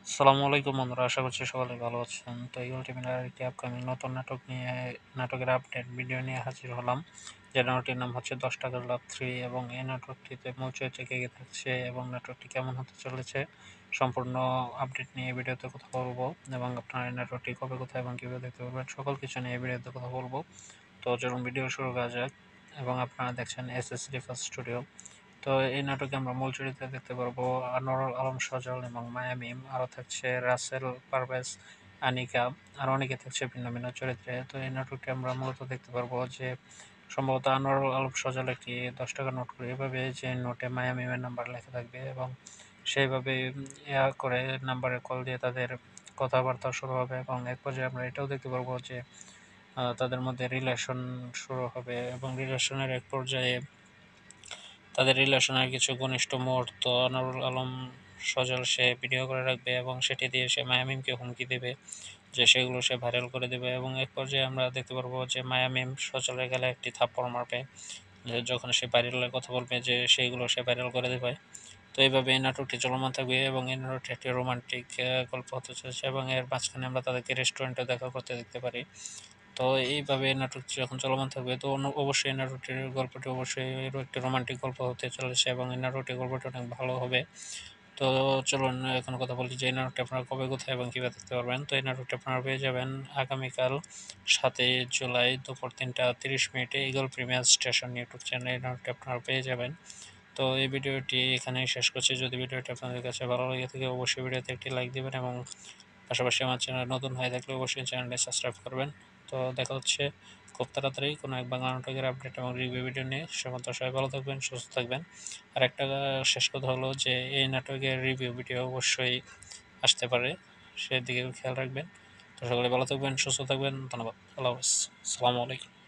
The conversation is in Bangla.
আসসালামু আলাইকুম বন্ধুরা, আশা করছি সকলে ভালো আছেন। তো ইগল টিভির আরেকটি আপকামিং নতুন নাটক নিয়ে নাটকের আপডেট ভিডিও নিয়ে হাজির হলাম। যে নাটকটির নাম হচ্ছে 10 টাকার লাভ 3 এবং এই নাটকটিতে মূল চরিত্রে কে কে থাকছে এবং নাটকটি কেমন হতে চলেছে সম্পূর্ণ আপডেট নিয়ে এই ভিডিওতে কথা বলবো। এবং আপনারা এই নাটকটি কবে, কোথায় এবং কীভাবে দেখতে পারবেন সকল কিছু নিয়ে এই ভিডিওতে কথা বলবো। তো চলুন ভিডিও শুরু করা যাক। এবং আপনারা দেখছেন এস রিফার স্টুডিও। তো এই নাটকে আমরা মূল চরিত্রে দেখতে পারবো আনোয়ারুল আলম সজল এবং মায়া মিম, আরও থাকছে রাসেল, পারভেজ, আনিকা, আর অনেকে থাকছে ভিন্ন ভিন্ন চরিত্রে। তো এই নাটকটি আমরা মূলত দেখতে পারবো যে সম্ভবত আনোয়ারুল আলম সজল একটি 10 টাকার নোট করে এভাবে যে নোটে মায়া মিমের নাম্বার লেখা থাকবে এবং সেইভাবে করে নাম্বারে কল দিয়ে তাদের কথাবার্তা শুরু হবে এবং এক পর্যায়ে আমরা এটাও দেখতে পারবো যে তাদের মধ্যে রিলেশন শুরু হবে এবং রিলেশনের এক পর্যায়ে তাদের রিলেশনের কিছু ঘনিষ্ঠ মুহূর্ত আনোয়ারুল আলম সজল সে ভিডিও করে রাখবে এবং সেটি দিয়ে সে মায়ামিমকে হুমকি দেবে যে সেগুলো সে ভাইরাল করে দেবে এবং এক পর্যায়ে আমরা দেখতে পারবো যে মায়ামিম সজলের গেলে একটি থাপ্পড় মারবে যে যখন সে ভাইরালের কথা বলবে যে সেইগুলো সে ভাইরাল করে দেবে। তো এইভাবে এই নাটকটি চলমান থাকবে এবং এই নাটকটি একটি রোমান্টিক গল্প হতে চলেছে এবং এর মাঝখানে আমরা তাদেরকে রেস্টুরেন্টে দেখা করতে দেখতে পারি। তো এইভাবে নাটকটি যখন চলমান থাকবে তো অবশ্যই এই নাটকটির গল্পটি অবশ্যই এরও একটি রোমান্টিক গল্প হতে চলেছে এবং এই নাটকটির গল্পটি অনেক ভালো হবে। তো চলুন এখন কথা বলি যে এই নাটকটি আপনারা কবে, কোথায় এবং কীভাবে দেখতে পারবেন। তো এই নাটকটি আপনারা পেয়ে যাবেন আগামীকাল 7ই জুলাই দুপুর 3টা 30 মিনিটে ইগল প্রিমিয়ার স্টেশন ইউটিউব চ্যানেলে এই নাটকটি আপনারা পেয়ে যাবেন। তো এই ভিডিওটি এখানেই শেষ করছি। যদি ভিডিওটি আপনাদের কাছে ভালো লেগে থাকে অবশ্যই ভিডিওতে একটি লাইক দিবেন এবং পাশাপাশি আমার চ্যানেল নতুন হয়ে থাকলে অবশ্যই চ্যানেলটি সাবস্ক্রাইব করবেন। তো দেখা হচ্ছে খুব তাড়াতাড়ি কোনো এক বাংলা নাটকের আপডেট এবং রিভিউ ভিডিও নিয়ে। সে পর্যন্ত সবাই ভালো থাকবেন, সুস্থ থাকবেন। আর একটা শেষ কথা হলো যে এই নাটকের রিভিউ ভিডিও অবশ্যই আসতে পারে, সেদিকেও খেয়াল রাখবেন। তো সকলে ভালো থাকবেন, সুস্থ থাকবেন। ধন্যবাদ। আল্লাহ হাফেজ। আসসালামু আলাইকুম।